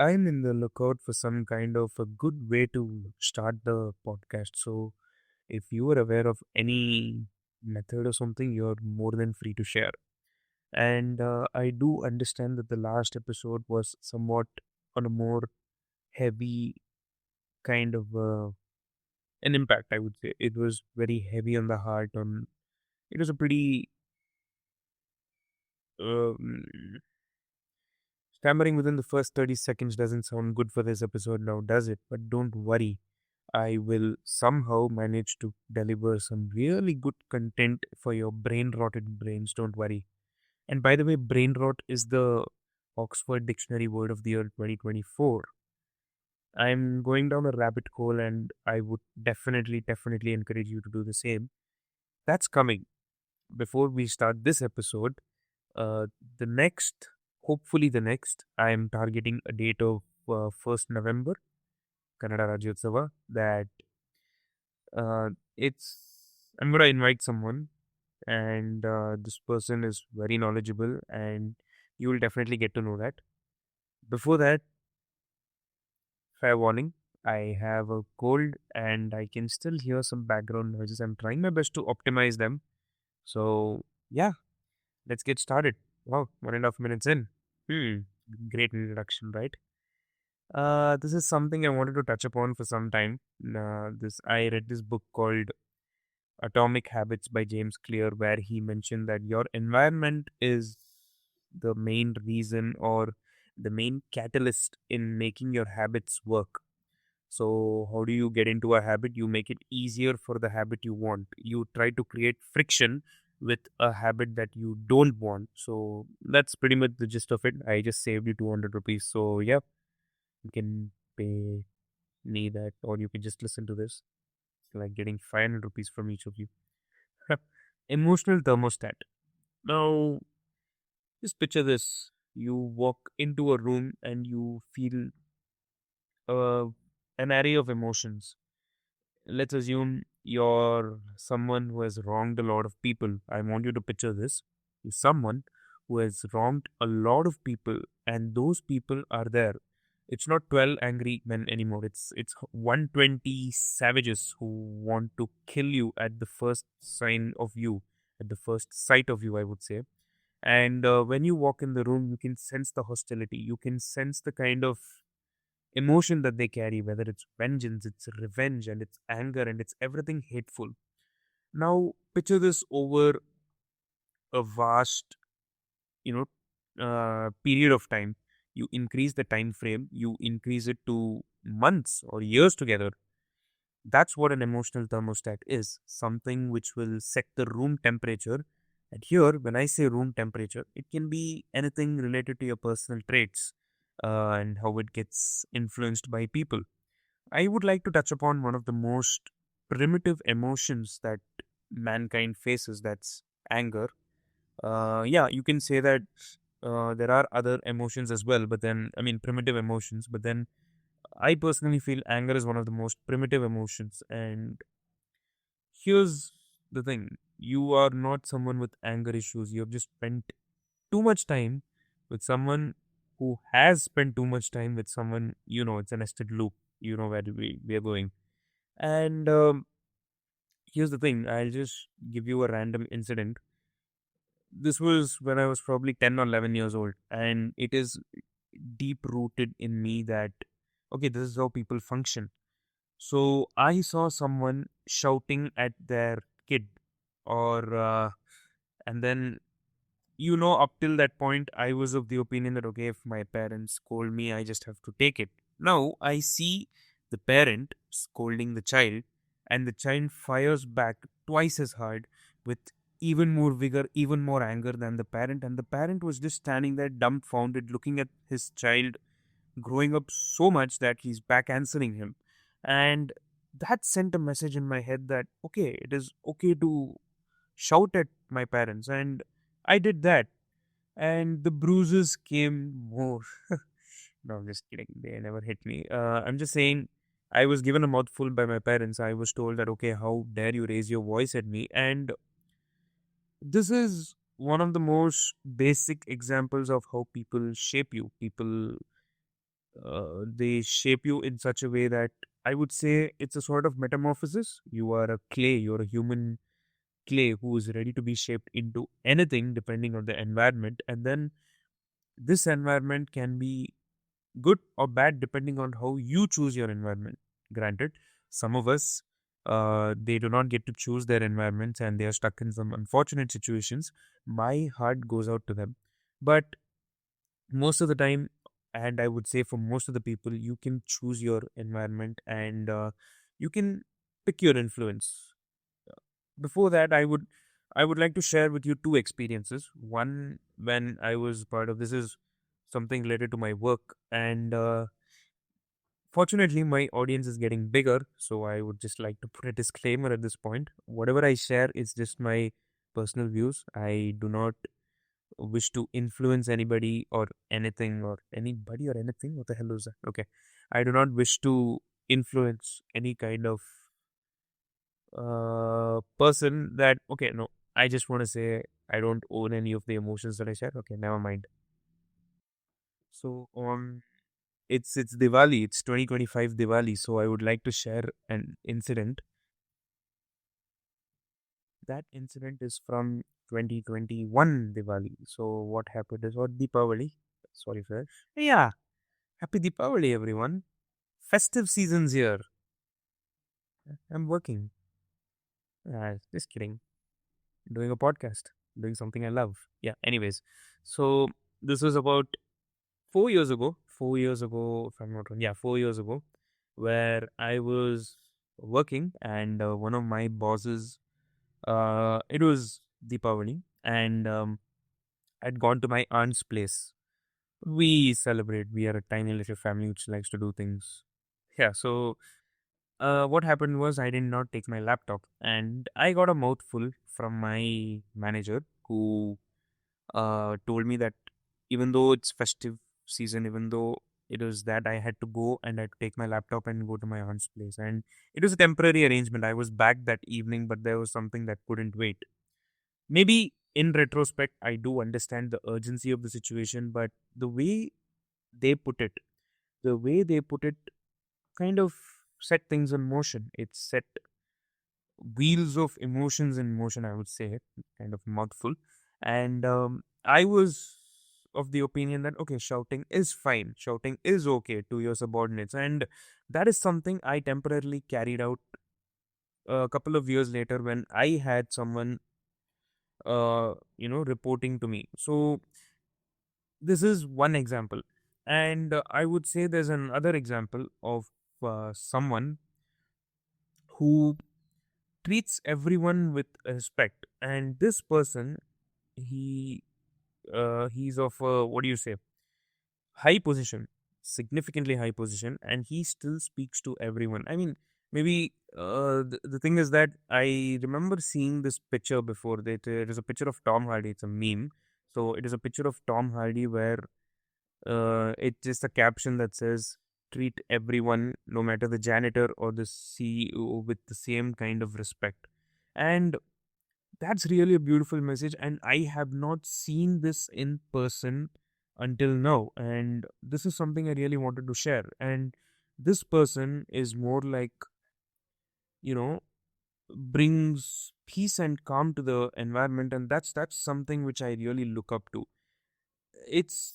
I'm in the lookout for some kind of a good way to start the podcast. So, if you are aware of any method or something, you're more than free to share. And I do understand that the last episode was somewhat on a more heavy kind of an impact, I would say. It was very heavy on the heart. It was a pretty um, stammering within the first 30 seconds doesn't sound good for this episode now, does it? But don't worry. I will somehow manage to deliver some really good content for your brain rotted brains. Don't worry. And by the way, brain rot is the Oxford Dictionary word of the year 2024. I'm going down a rabbit hole and I would definitely encourage you to do the same. That's coming. Before we start this episode, uh, the next, hopefully the next, I am targeting a date of 1st November, Kannada Rajyotsava, that uh, it's I'm gonna invite someone, and this person is very knowledgeable, and you will definitely get to know that. Before that, fair warning: I have a cold, and I can still hear some background noises. I'm trying my best to optimize them. So yeah, let's get started. Wow, 1.5 minutes in. Hmm, great introduction, right? This is something I wanted to touch upon for some time. This I read this book called Atomic Habits by James Clear, where he mentioned that your environment is the main reason or the main catalyst in making your habits work. So, how do you get into a habit? You make it easier for the habit you want. You try to create friction with a habit that you don't want. So, that's pretty much the gist of it. I just saved you 200 rupees. So, yeah, you can pay me that, or you can just listen to this. It's like getting 500 rupees from each of you. Emotional thermostat. Now, just picture this. You walk into a room and you feel uh, an array of emotions. Let's assume you're someone who has wronged a lot of people. I want you to picture this. You're someone who has wronged a lot of people, and those people are there. It's not 12 angry men anymore. It's 120 savages who want to kill you at the first sign of you, at the first sight of you, I would say. And when you walk in the room, you can sense the hostility. You can sense the kind of emotion that they carry, whether it's vengeance, it's revenge, and it's anger, and it's everything hateful. Now, picture this over a vast, you period of time. You increase the time frame, you increase it to months or years together. That's what an emotional thermostat is, something which will set the room temperature. And here, when I say room temperature, it can be anything related to your personal traits and how it gets influenced by people. I would like to touch upon one of the most primitive emotions that mankind faces, that's anger. Yeah, you can say that there are other emotions as well, but then, I mean, primitive emotions, but then I personally feel anger is one of the most primitive emotions. And here's the thing: you are not someone with anger issues. You have just spent too much time with someone who has spent too much time with someone, it's a nested loop. You know where we are going. And here's the thing: I'll just give you a random incident. This was when I was probably 10 or 11 years old, and it is deep rooted in me that, okay, this is how people function. So I saw someone shouting at their kid, or and then, up till that point, I was of the opinion that, okay, if my parents scold me, I just have to take it. Now I see the parent scolding the child, and the child fires back twice as hard with even more vigor, even more anger than the parent. And the parent was just standing there dumbfounded, looking at his child growing up so much that he's back answering him. And that sent a message in my head that, okay, it is okay to shout at my parents. And I did that, and the bruises came more. No, I'm just kidding. They never hit me. I'm just saying, I was given a mouthful by my parents. I was told that, okay, how dare you raise your voice at me? And this is one of the most basic examples of how people shape you. People They shape you in such a way that I would say it's a sort of metamorphosis. You are a clay, you're a human clay who is ready to be shaped into anything depending on the environment. And then this environment can be good or bad depending on how you choose your environment. Granted, some of us, they do not get to choose their environments and they are stuck in some unfortunate situations. My heart goes out to them. But most of the time, and I would say for most of the people, you can choose your environment and you can pick your influence. Before that, I would like to share with you two experiences. One, when I was part of this is something related to my work, and fortunately my audience is getting bigger, so I would just like to put a disclaimer at this point. Whatever I share is just my personal views. I do not wish to influence anybody or anything or anybody or anything. What the hell is that? Okay. I do not wish to influence any kind of person that, okay, no. I just want to say I don't own any of the emotions that I share. Okay, never mind. So on it's Diwali, it's 2025 Diwali, so I would like to share an incident. That incident is from 2021 Diwali. So what happened is, or Deepavali. Sorry, sir. Yeah, happy Deepavali, everyone. Festive season's here. I'm working. Just kidding. Doing a podcast. Doing something I love. Yeah, anyways. So this was about 4 years ago. 4 years ago, if I'm not wrong. Yeah, 4 years ago, where I was working and one of my bosses, it was Deepavali, and I'd gone to my aunt's place. We celebrate. We are a tiny little family which likes to do things. Yeah, so what happened was I did not take my laptop, and I got a mouthful from my manager who told me that even though it's festive season, even though it was that I had to go and I had to take my laptop and go to my aunt's place. And it was a temporary arrangement. I was back that evening, but there was something that couldn't wait. Maybe in retrospect, I do understand the urgency of the situation, but the way they put it, the way they put it kind of set things in motion. It set wheels of emotions in motion, I would say, kind of mouthful. And I was of the opinion that, okay, shouting is fine, shouting is okay to your subordinates. And that is something I temporarily carried out a couple of years later when I had someone, reporting to me. So this is one example. And I would say there's another example of someone who treats everyone with respect. And this person, he he's of what do you say, high position, significantly high position, and he still speaks to everyone. I mean, maybe the thing is that I remember seeing this picture before. That it is a picture of Tom Hardy. It's a meme. So it is a picture of Tom Hardy where it's just a caption that says, treat everyone, no matter the janitor or the CEO, with the same kind of respect. And that's really a beautiful message. And I have not seen this in person until now. And this is something I really wanted to share. And this person is more like, you know, brings peace and calm to the environment. And that's something which I really look up to. It's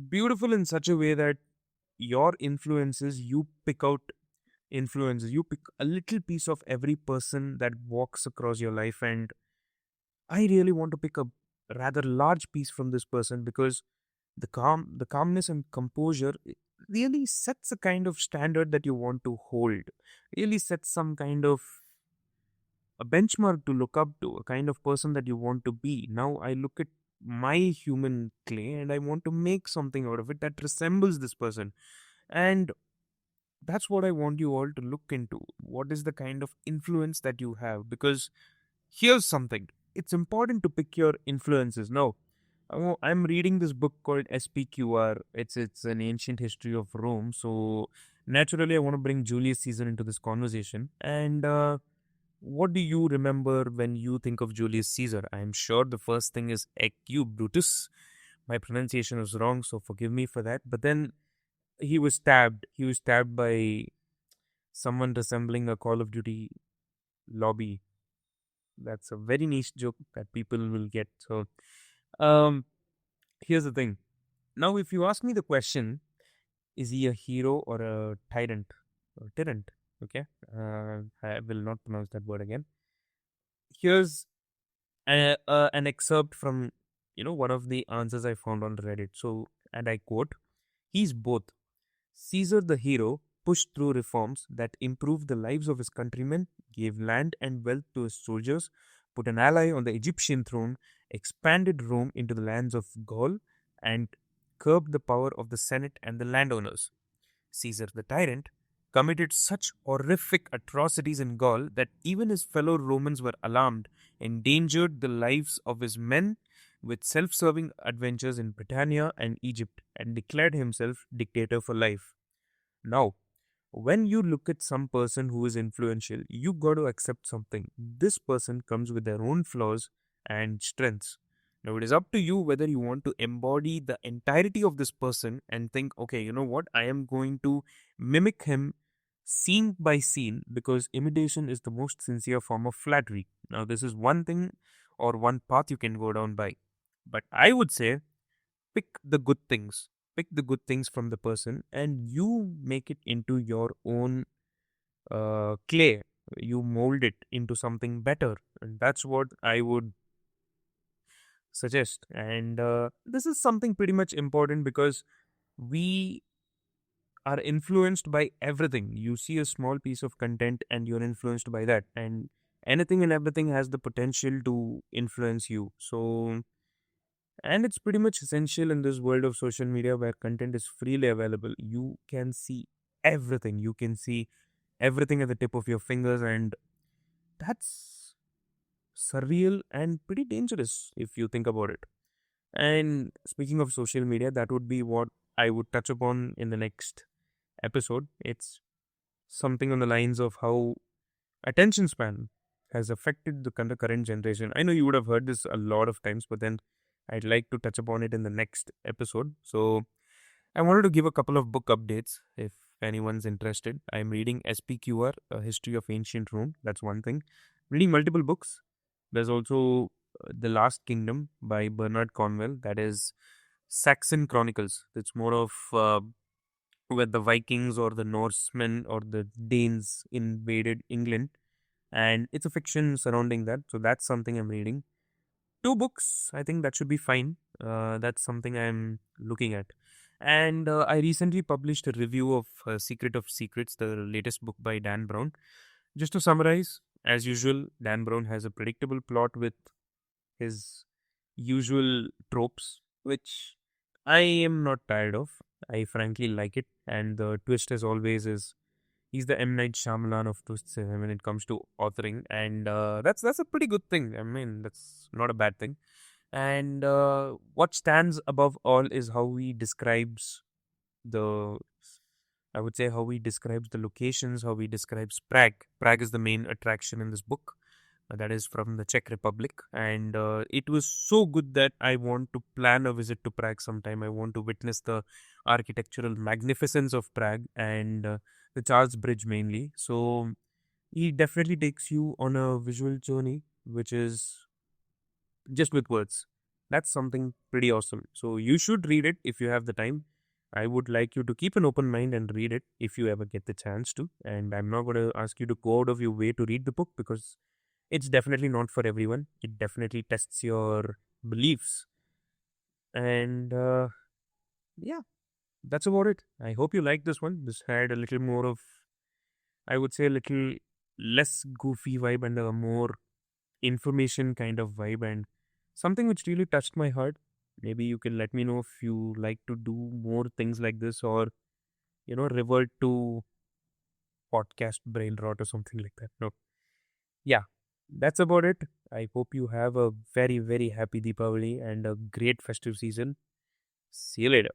beautiful in such a way that your influences, you pick out influences, you pick a little piece of every person that walks across your life. And I really want to pick a rather large piece from this person because the calmness and composure really sets a kind of standard that you want to hold, really sets some kind of a benchmark to look up to, a kind of person that you want to be. Now I look at my human clay and I want to make something out of it that resembles this person. And that's what I want you all to look into. What is the kind of influence that you have? Because here's something, it's important to pick your influences. Now, I'm reading this book called SPQR. It's an ancient history of Rome. So naturally, I want to bring Julius Caesar into this conversation. And what do you remember when you think of Julius Caesar? I'm sure the first thing is Ecu Brutus. My pronunciation was wrong, so forgive me for that. But then he was stabbed. He was stabbed by someone resembling a Call of Duty lobby. That's a very niche joke that people will get. So, um, here's the thing. Now, if you ask me the question, is he a hero or a tyrant? Or tyrant? Okay. I will not pronounce that word again. Here's an excerpt from one of the answers I found on Reddit. So, and I quote: "He's both. Caesar the hero pushed through reforms that improved the lives of his countrymen, gave land and wealth to his soldiers, put an ally on the Egyptian throne, expanded Rome into the lands of Gaul, and curbed the power of the Senate and the landowners. Caesar the tyrant committed such horrific atrocities in Gaul that even his fellow Romans were alarmed, endangered the lives of his men with self serving adventures in Britannia and Egypt, and declared himself dictator for life. Now, when you look at some person who is influential, you got to accept something. This person comes with their own flaws and strengths. Now, it is up to you whether you want to embody the entirety of this person and think, okay, you know what, I am going to mimic him scene by scene, because imitation is the most sincere form of flattery. Now, this is one thing or one path you can go down by. But I would say pick the good things. Pick the good things from the person and you make it into your own clay. You mold it into something better. And that's what I would suggest. And this is something pretty much important because we are influenced by everything. You see a small piece of content and you're influenced by that. And anything and everything has the potential to influence you. So, and it's pretty much essential in this world of social media where content is freely available. You can see everything. You can see everything at the tip of your fingers, and that's surreal and pretty dangerous if you think about it. And speaking of social media, that would be what I would touch upon in the next episode. It's something on the lines of how attention span has affected the current generation. I know you would have heard this a lot of times, but then I'd like to touch upon it in the next episode. So I wanted to give a couple of book updates if anyone's interested. I'm reading SPQR, A History of Ancient Rome. That's one thing. Reading multiple books. There's also The Last Kingdom by Bernard Cornwell. That is Saxon Chronicles. It's more of where the Vikings or the Norsemen or the Danes invaded England, and it's a fiction surrounding that. So that's something I'm reading. Two books, I think that should be fine. That's something I'm looking at. And I recently published a review of Secret of Secrets, the latest book by Dan Brown. Just to summarize, as usual, Dan Brown has a predictable plot with his usual tropes, which I am not tired of. I frankly like it. And the twist, as always, is he's the M. Night Shyamalan of twists when it comes to authoring. And that's a pretty good thing. I mean, that's not a bad thing. And what stands above all is how he describes the, I would say, how he describes the locations, how he describes Prague. Prague is the main attraction in this book. That is from the Czech Republic. And it was so good that I want to plan a visit to Prague sometime. I want to witness the architectural magnificence of Prague and the Charles Bridge mainly. So he definitely takes you on a visual journey, which is just with words. That's something pretty awesome. So you should read it if you have the time. I would like you to keep an open mind and read it if you ever get the chance to. And I'm not going to ask you to go out of your way to read the book because it's definitely not for everyone. It definitely tests your beliefs. And yeah, that's about it. I hope you liked this one. This had a little more of, I would say, a little less goofy vibe and a more information kind of vibe, and something which really touched my heart. Maybe you can let me know if you like to do more things like this, or revert to podcast brain rot or something like that. No. Yeah, that's about it. I hope you have a very, very happy Deepavali and a great festive season. See you later.